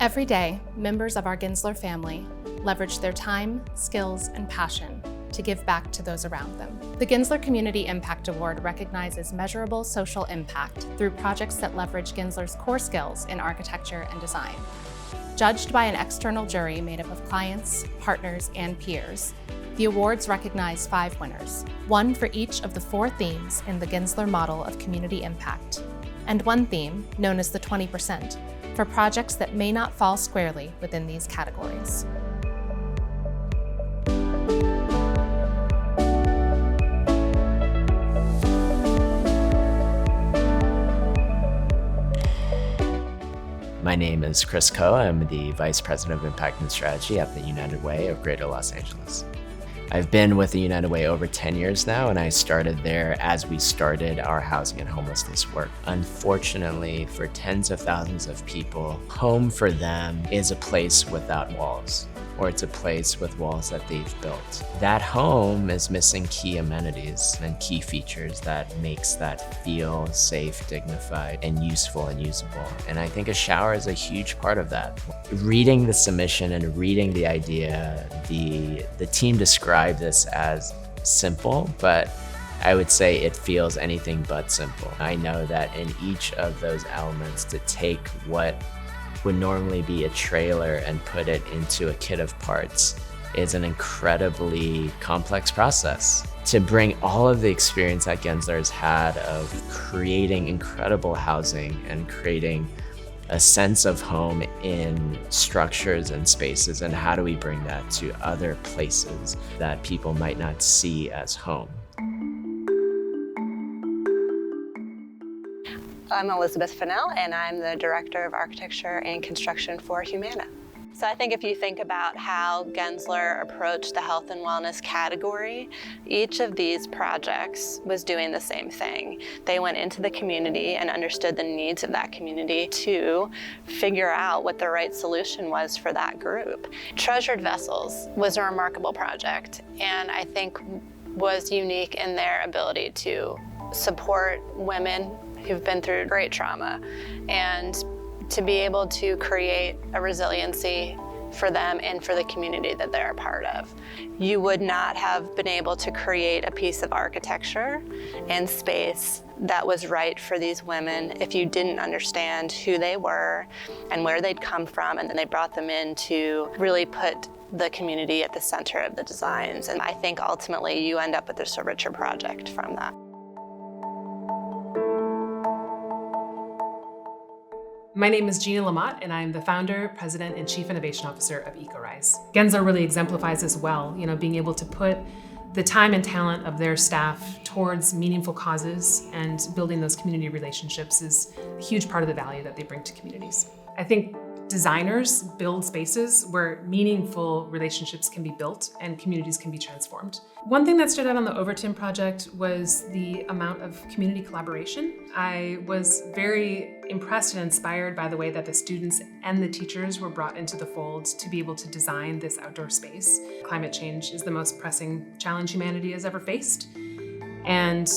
Every day, members of our Gensler family leverage their time, skills, and passion to give back to those around them. The Gensler Community Impact Award recognizes measurable social impact through projects that leverage Gensler's core skills in architecture and design. Judged by an external jury made up of clients, partners, and peers, the awards recognize 5 winners, one for each of the 4 themes in the Gensler model of community impact, and one theme, known as the 20%, for projects that may not fall squarely within these categories. My name is Chris Coe. I'm the Vice President of Impact and Strategy at the United Way of Greater Los Angeles. I've been with the United Way over 10 years now, and I started there as we started our housing and homelessness work. Unfortunately, for tens of thousands of people, home for them is a place without walls, or it's a place with walls that they've built. That home is missing key amenities and key features that makes that feel safe, dignified, and useful and usable. And I think a shower is a huge part of that. Reading the submission and reading the idea, the team described this as simple, but I would say it feels anything but simple. I know that in each of those elements, to take what would normally be a trailer and put it into a kit of parts is an incredibly complex process. To bring all of the experience that Gensler has had of creating incredible housing and creating a sense of home in structures and spaces, and how do we bring that to other places that people might not see as home? I'm Elizabeth Fennell, and I'm the Director of Architecture and Construction for Humana. So I think if you think about how Gensler approached the health and wellness category, each of these projects was doing the same thing. They went into the community and understood the needs of that community to figure out what the right solution was for that group. Treasured Vessels was a remarkable project, and I think was unique in their ability to support women who've been through great trauma, and to be able to create a resiliency for them and for the community that they're a part of. You would not have been able to create a piece of architecture and space that was right for these women if you didn't understand who they were and where they'd come from, and then they brought them in to really put the community at the center of the designs. And I think ultimately you end up with a richer project from that. My name is Gina Lamott, and I'm the founder, president, and chief innovation officer of EcoRise. Gensler really exemplifies as well, being able to put the time and talent of their staff towards meaningful causes and building those community relationships is a huge part of the value that they bring to communities. I think designers build spaces where meaningful relationships can be built and communities can be transformed. One thing that stood out on the Overton project was the amount of community collaboration. I was very impressed and inspired by the way that the students and the teachers were brought into the fold to be able to design this outdoor space. Climate change is the most pressing challenge humanity has ever faced. And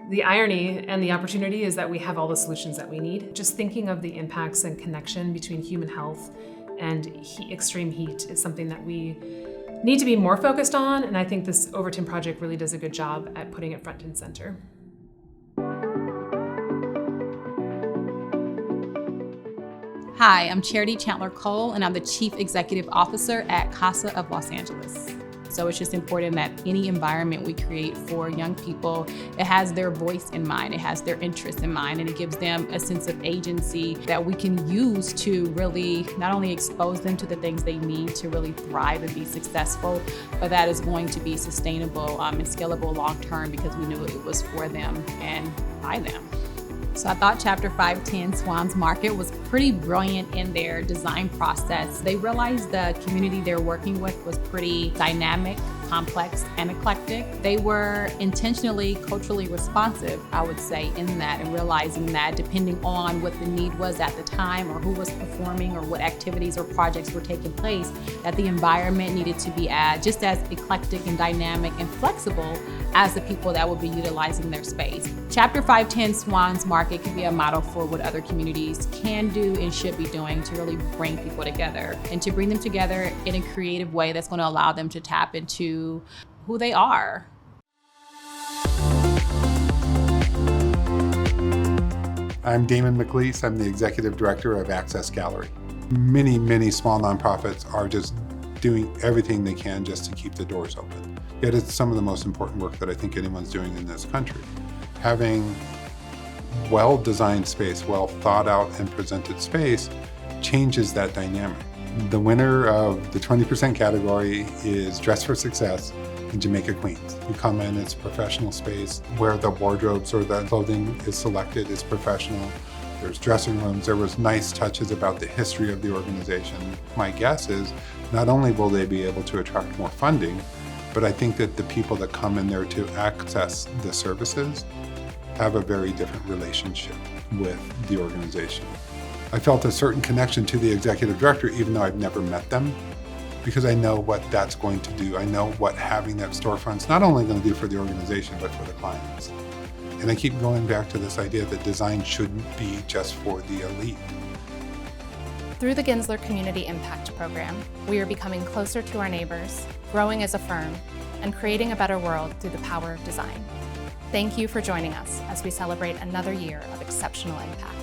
the irony and the opportunity is that we have all the solutions that we need. Just thinking of the impacts and connection between human health and extreme heat is something that we need to be more focused on, and I think this Overton project really does a good job at putting it front and center. Hi, I'm Charity Chandler Cole, and I'm the Chief Executive Officer at Casa of Los Angeles. So it's just important that any environment we create for young people, it has their voice in mind, it has their interests in mind, and it gives them a sense of agency that we can use to really not only expose them to the things they need to really thrive and be successful, but that is going to be sustainable and scalable long term because we knew it was for them and by them. So I thought Chapter 510 Swans Market was pretty brilliant in their design process. They realized the community they're working with was pretty dynamic, complex and eclectic. They were intentionally culturally responsive, I would say, in that, and realizing that depending on what the need was at the time or who was performing or what activities or projects were taking place, that the environment needed to be just as eclectic and dynamic and flexible as the people that would be utilizing their space. Chapter 510 Swans Market can be a model for what other communities can do and should be doing to really bring people together, and to bring them together in a creative way that's going to allow them to tap into who they are. I'm Damon McLeese. I'm the Executive Director of Access Gallery. Many small nonprofits are just doing everything they can just to keep the doors open. Yet it's some of the most important work that I think anyone's doing in this country. Having well-designed space, well thought out and presented space changes that dynamic. The winner of the 20% category is Dress for Success in Jamaica, Queens. You come in, it's professional space where the wardrobes or the clothing is selected is professional. There's dressing rooms. There was nice touches about the history of the organization. My guess is not only will they be able to attract more funding, but I think that the people that come in there to access the services have a very different relationship with the organization. I felt a certain connection to the executive director, even though I've never met them, because I know what that's going to do. I know what having that storefront's not only going to do for the organization, but for the clients. And I keep going back to this idea that design shouldn't be just for the elite. Through the Gensler Community Impact Program, we are becoming closer to our neighbors, growing as a firm, and creating a better world through the power of design. Thank you for joining us as we celebrate another year of exceptional impact.